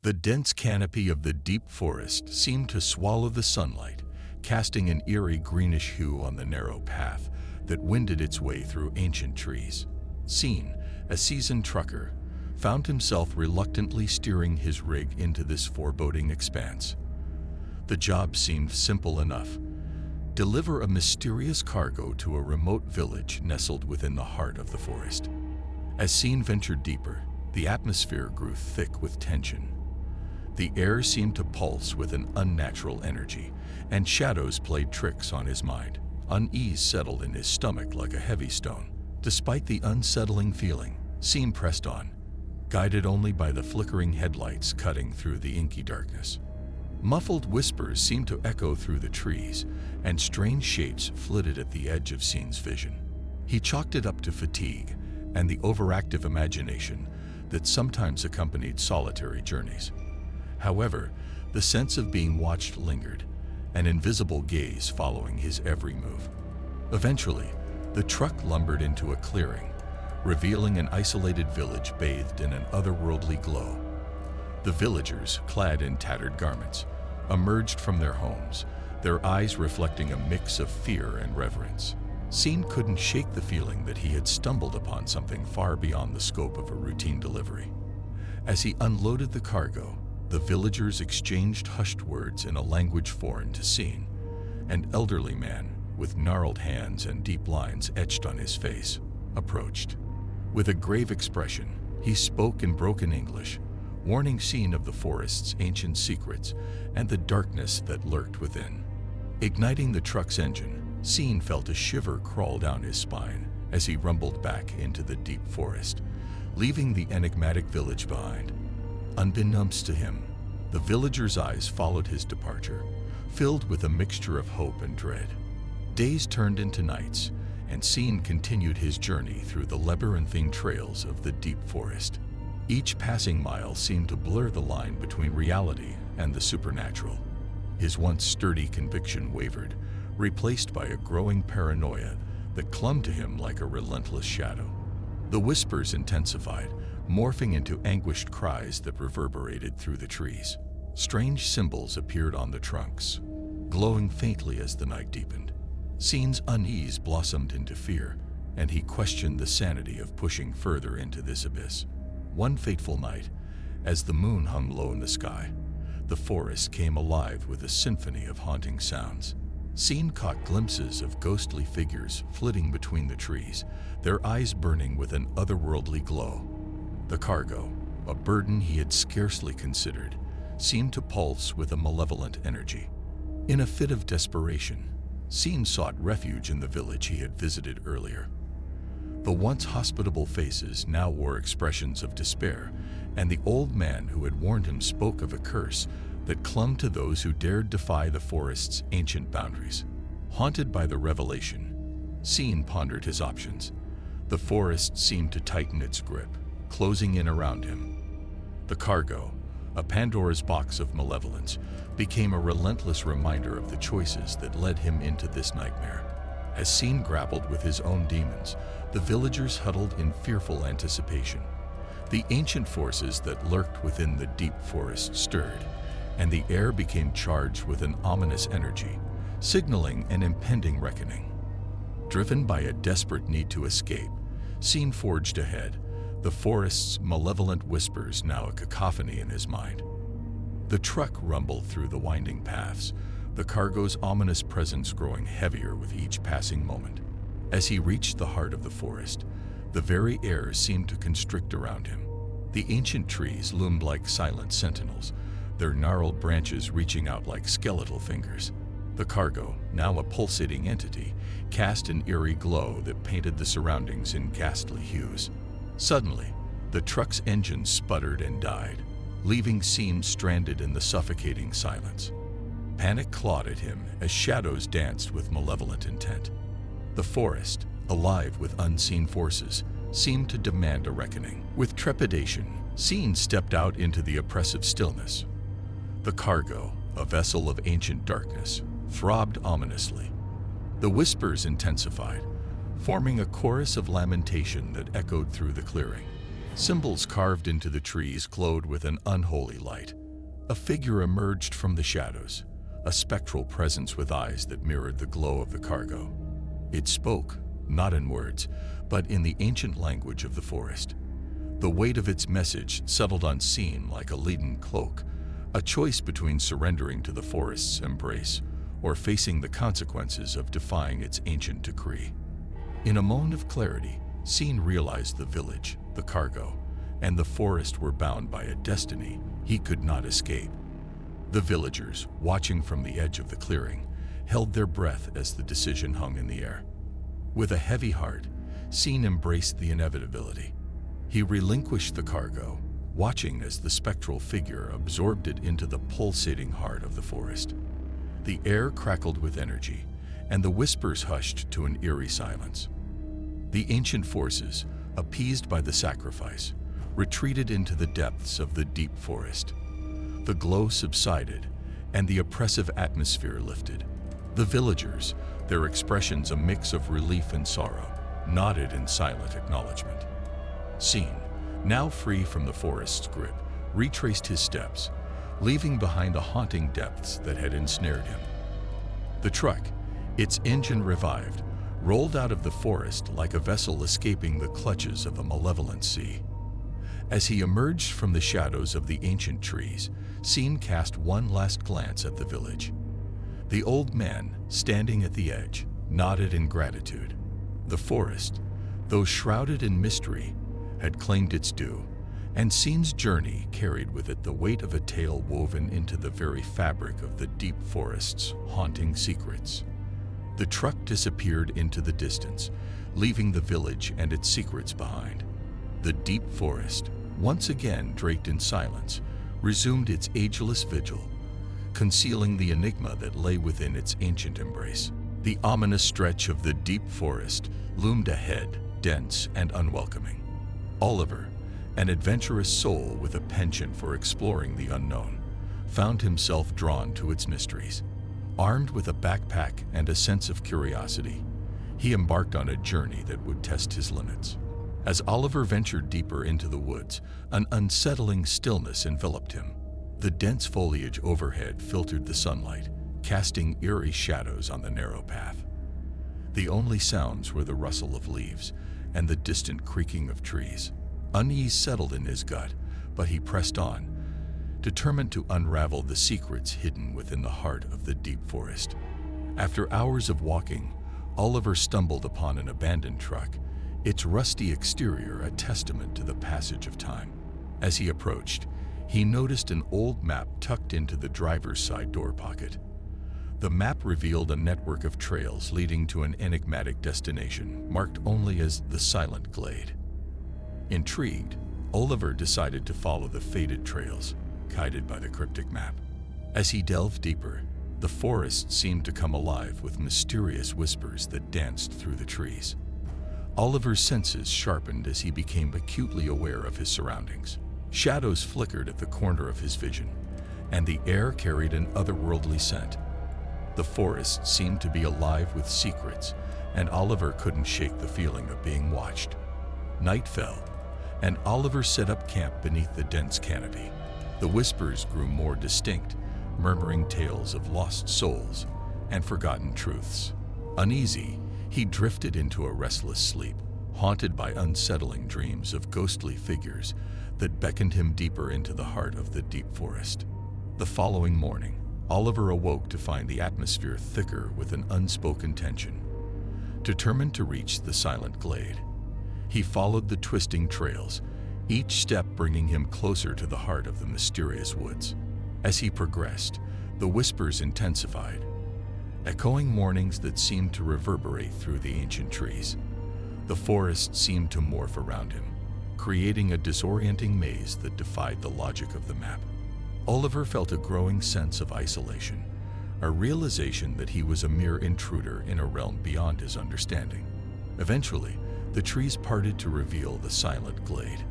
The dense canopy of the deep forest seemed to swallow the sunlight, casting an eerie greenish hue on the narrow path that wended its way through ancient trees. Scene, a seasoned trucker, found himself reluctantly steering his rig into this foreboding expanse. The job seemed simple enough. Deliver a mysterious cargo to a remote village nestled within the heart of the forest. As Scene ventured deeper, the atmosphere grew thick with tension. The air seemed to pulse with an unnatural energy, and shadows played tricks on his mind. Unease settled in his stomach like a heavy stone. Despite the unsettling feeling, Scene pressed on, guided only by the flickering headlights cutting through the inky darkness. Muffled whispers seemed to echo through the trees, and strange shapes flitted at the edge of Scene's vision. He chalked it up to fatigue and the overactive imagination that sometimes accompanied solitary journeys. However, the sense of being watched lingered, an invisible gaze following his every move. Eventually, the truck lumbered into a clearing, revealing an isolated village bathed in an otherworldly glow. The villagers, clad in tattered garments, emerged from their homes, their eyes reflecting a mix of fear and reverence. Scene couldn't shake the feeling that he had stumbled upon something far beyond the scope of a routine delivery. As he unloaded the cargo, the villagers exchanged hushed words in a language foreign to Scene. An elderly man, with gnarled hands and deep lines etched on his face, approached. With a grave expression, he spoke in broken English, warning Scene of the forest's ancient secrets and the darkness that lurked within. Igniting the truck's engine, Scene felt a shiver crawl down his spine as he rumbled back into the deep forest, leaving the enigmatic village behind. Unbeknownst to him, the villagers' eyes followed his departure, filled with a mixture of hope and dread. Days turned into nights, and Scene continued his journey through the labyrinthine trails of the deep forest. Each passing mile seemed to blur the line between reality and the supernatural. His once sturdy conviction wavered, replaced by a growing paranoia that clung to him like a relentless shadow. The whispers intensified, morphing into anguished cries that reverberated through the trees. Strange symbols appeared on the trunks, glowing faintly as the night deepened. Scene's unease blossomed into fear, and he questioned the sanity of pushing further into this abyss. One fateful night, as the moon hung low in the sky, the forest came alive with a symphony of haunting sounds. Scene caught glimpses of ghostly figures flitting between the trees, their eyes burning with an otherworldly glow. The cargo, a burden he had scarcely considered, seemed to pulse with a malevolent energy. In a fit of desperation, Scene sought refuge in the village he had visited earlier. The once hospitable faces now wore expressions of despair, and the old man who had warned him spoke of a curse that clung to those who dared defy the forest's ancient boundaries. Haunted by the revelation, Scene pondered his options. The forest seemed to tighten its grip, closing in around him. The cargo, a Pandora's box of malevolence, became a relentless reminder of the choices that led him into this nightmare. As Scene grappled with his own demons, the villagers huddled in fearful anticipation. The ancient forces that lurked within the deep forest stirred, and the air became charged with an ominous energy, signaling an impending reckoning. Driven by a desperate need to escape, Scene forged ahead, the forest's malevolent whispers now a cacophony in his mind. The truck rumbled through the winding paths, the cargo's ominous presence growing heavier with each passing moment. As he reached the heart of the forest, the very air seemed to constrict around him. The ancient trees loomed like silent sentinels, their gnarled branches reaching out like skeletal fingers. The cargo, now a pulsating entity, cast an eerie glow that painted the surroundings in ghastly hues. Suddenly, the truck's engine sputtered and died, leaving Scene stranded in the suffocating silence. Panic clawed at him as shadows danced with malevolent intent. The forest, alive with unseen forces, seemed to demand a reckoning. With trepidation, Scene stepped out into the oppressive stillness. The cargo, a vessel of ancient darkness, throbbed ominously. The whispers intensified, forming a chorus of lamentation that echoed through the clearing. Symbols carved into the trees glowed with an unholy light. A figure emerged from the shadows, a spectral presence with eyes that mirrored the glow of the cargo. It spoke, not in words, but in the ancient language of the forest. The weight of its message settled on Scene like a leaden cloak, a choice between surrendering to the forest's embrace or facing the consequences of defying its ancient decree. In a moment of clarity, Scene realized the village, the cargo, and the forest were bound by a destiny he could not escape. The villagers, watching from the edge of the clearing, held their breath as the decision hung in the air. With a heavy heart, Scene embraced the inevitability. He relinquished the cargo, watching as the spectral figure absorbed it into the pulsating heart of the forest. The air crackled with energy, and the whispers hushed to an eerie silence. The ancient forces, appeased by the sacrifice, retreated into the depths of the deep forest. The glow subsided, and the oppressive atmosphere lifted. The villagers, their expressions a mix of relief and sorrow, nodded in silent acknowledgement. Scene, now free from the forest's grip, retraced his steps, leaving behind the haunting depths that had ensnared him. The truck, its engine revived, rolled out of the forest like a vessel escaping the clutches of a malevolent sea. As he emerged from the shadows of the ancient trees, Scene cast one last glance at the village. The old man, standing at the edge, nodded in gratitude. The forest, though shrouded in mystery, had claimed its due, and Scene's journey carried with it the weight of a tale woven into the very fabric of the deep forest's haunting secrets. The truck disappeared into the distance, leaving the village and its secrets behind. The deep forest, once again draped in silence, resumed its ageless vigil, concealing the enigma that lay within its ancient embrace. The ominous stretch of the deep forest loomed ahead, dense and unwelcoming. Oliver, an adventurous soul with a penchant for exploring the unknown, found himself drawn to its mysteries. Armed with a backpack and a sense of curiosity, he embarked on a journey that would test his limits. As Oliver ventured deeper into the woods, an unsettling stillness enveloped him. The dense foliage overhead filtered the sunlight, casting eerie shadows on the narrow path. The only sounds were the rustle of leaves and the distant creaking of trees. Unease settled in his gut, but he pressed on, determined to unravel the secrets hidden within the heart of the deep forest. After hours of walking, Oliver stumbled upon an abandoned truck, its rusty exterior a testament to the passage of time. As he approached, he noticed an old map tucked into the driver's side door pocket. The map revealed a network of trails leading to an enigmatic destination, marked only as the Silent Glade. Intrigued, Oliver decided to follow the faded trails, guided by the cryptic map. As he delved deeper, the forest seemed to come alive with mysterious whispers that danced through the trees. Oliver's senses sharpened as he became acutely aware of his surroundings. Shadows flickered at the corner of his vision, and the air carried an otherworldly scent. The forest seemed to be alive with secrets, and Oliver couldn't shake the feeling of being watched. Night fell, and Oliver set up camp beneath the dense canopy. The whispers grew more distinct, murmuring tales of lost souls and forgotten truths. Uneasy, he drifted into a restless sleep, haunted by unsettling dreams of ghostly figures that beckoned him deeper into the heart of the deep forest. The following morning, Oliver awoke to find the atmosphere thicker with an unspoken tension. Determined to reach the Silent Glade, he followed the twisting trails, each step bringing him closer to the heart of the mysterious woods. As he progressed, the whispers intensified, echoing warnings that seemed to reverberate through the ancient trees. The forest seemed to morph around him, creating a disorienting maze that defied the logic of the map. Oliver felt a growing sense of isolation, a realization that he was a mere intruder in a realm beyond his understanding. Eventually, the trees parted to reveal the Silent Glade.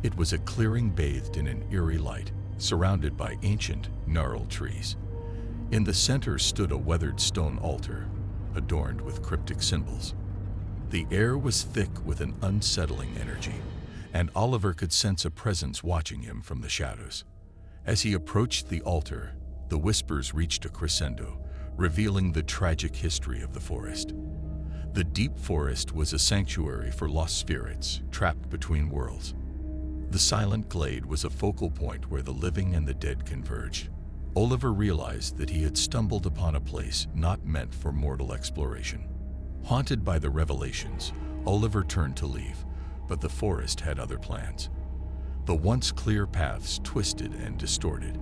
It was a clearing bathed in an eerie light, surrounded by ancient, gnarled trees. In the center stood a weathered stone altar, adorned with cryptic symbols. The air was thick with an unsettling energy, and Oliver could sense a presence watching him from the shadows. As he approached the altar, the whispers reached a crescendo, revealing the tragic history of the forest. The deep forest was a sanctuary for lost spirits trapped between worlds. The Silent Glade was a focal point where the living and the dead converged. Oliver realized that he had stumbled upon a place not meant for mortal exploration. Haunted by the revelations, Oliver turned to leave, but the forest had other plans. The once clear paths twisted and distorted,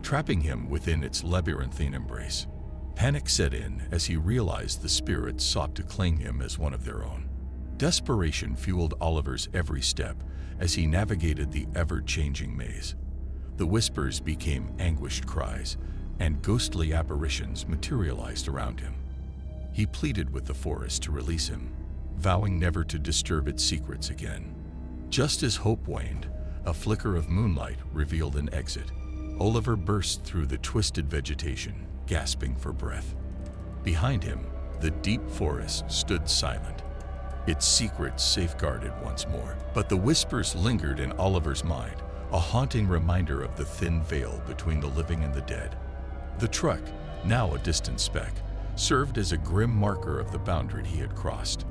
trapping him within its labyrinthine embrace. Panic set in as he realized the spirits sought to claim him as one of their own. Desperation fueled Oliver's every step as he navigated the ever-changing maze. The whispers became anguished cries, and ghostly apparitions materialized around him. He pleaded with the forest to release him, vowing never to disturb its secrets again. Just as hope waned, a flicker of moonlight revealed an exit. Oliver burst through the twisted vegetation, gasping for breath. Behind him, the deep forest stood silent, its secrets safeguarded once more. But the whispers lingered in Oliver's mind, a haunting reminder of the thin veil between the living and the dead. The truck, now a distant speck, served as a grim marker of the boundary he had crossed.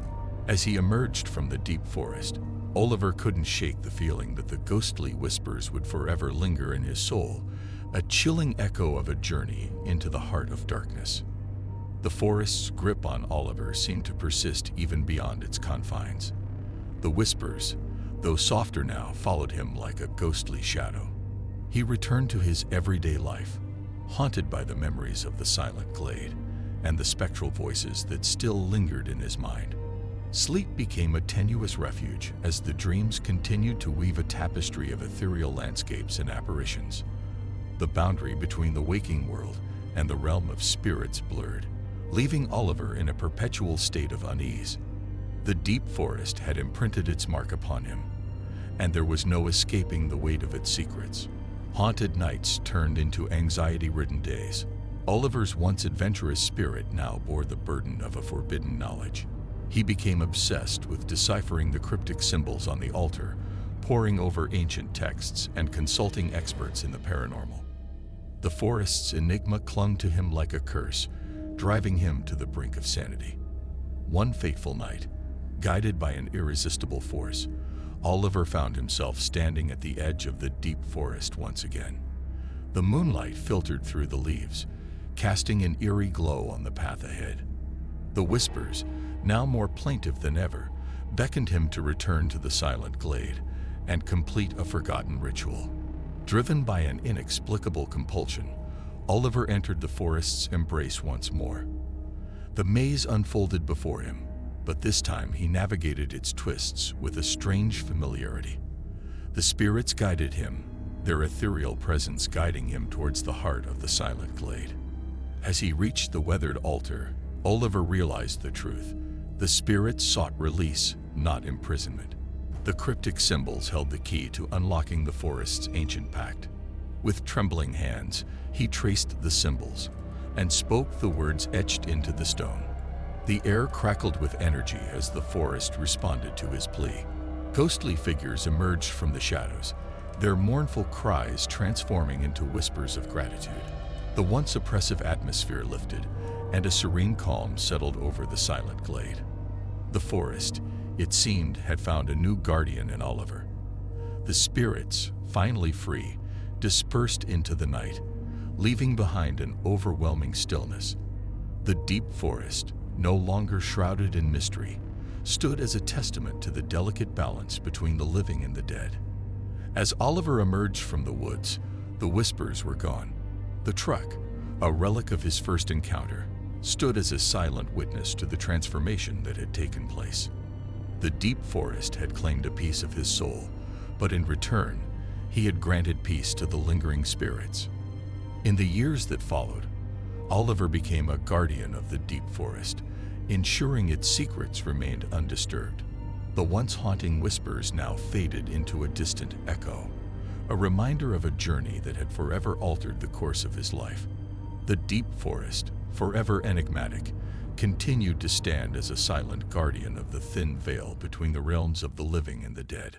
As he emerged from the deep forest, Oliver couldn't shake the feeling that the ghostly whispers would forever linger in his soul, a chilling echo of a journey into the heart of darkness. The forest's grip on Oliver seemed to persist even beyond its confines. The whispers, though softer now, followed him like a ghostly shadow. He returned to his everyday life, haunted by the memories of the Silent Glade and the spectral voices that still lingered in his mind. Sleep became a tenuous refuge as the dreams continued to weave a tapestry of ethereal landscapes and apparitions. The boundary between the waking world and the realm of spirits blurred, leaving Oliver in a perpetual state of unease. The deep forest had imprinted its mark upon him, and there was no escaping the weight of its secrets. Haunted nights turned into anxiety-ridden days. Oliver's once adventurous spirit now bore the burden of a forbidden knowledge. He became obsessed with deciphering the cryptic symbols on the altar, poring over ancient texts and consulting experts in the paranormal. The forest's enigma clung to him like a curse, driving him to the brink of sanity. One fateful night, guided by an irresistible force, Oliver found himself standing at the edge of the deep forest once again. The moonlight filtered through the leaves, casting an eerie glow on the path ahead. The whispers, now more plaintive than ever, beckoned him to return to the Silent Glade and complete a forgotten ritual. Driven by an inexplicable compulsion, Oliver entered the forest's embrace once more. The maze unfolded before him, but this time he navigated its twists with a strange familiarity. The spirits guided him, their ethereal presence guiding him towards the heart of the Silent Glade. As he reached the weathered altar, Oliver realized the truth. The spirits sought release, not imprisonment. The cryptic symbols held the key to unlocking the forest's ancient pact. With trembling hands, he traced the symbols and spoke the words etched into the stone. The air crackled with energy as the forest responded to his plea. Ghostly figures emerged from the shadows, their mournful cries transforming into whispers of gratitude. The once oppressive atmosphere lifted, and a serene calm settled over the Silent Glade. The forest, it seemed, had found a new guardian in Oliver. The spirits, finally free, dispersed into the night, leaving behind an overwhelming stillness. The deep forest, no longer shrouded in mystery, stood as a testament to the delicate balance between the living and the dead. As Oliver emerged from the woods, the whispers were gone. The truck, a relic of his first encounter, stood as a silent witness to the transformation that had taken place. The deep forest had claimed a piece of his soul, but in return, he had granted peace to the lingering spirits. In the years that followed, Oliver became a guardian of the deep forest, ensuring its secrets remained undisturbed. The once haunting whispers now faded into a distant echo, a reminder of a journey that had forever altered the course of his life. The deep forest, forever enigmatic, continued to stand as a silent guardian of the thin veil between the realms of the living and the dead.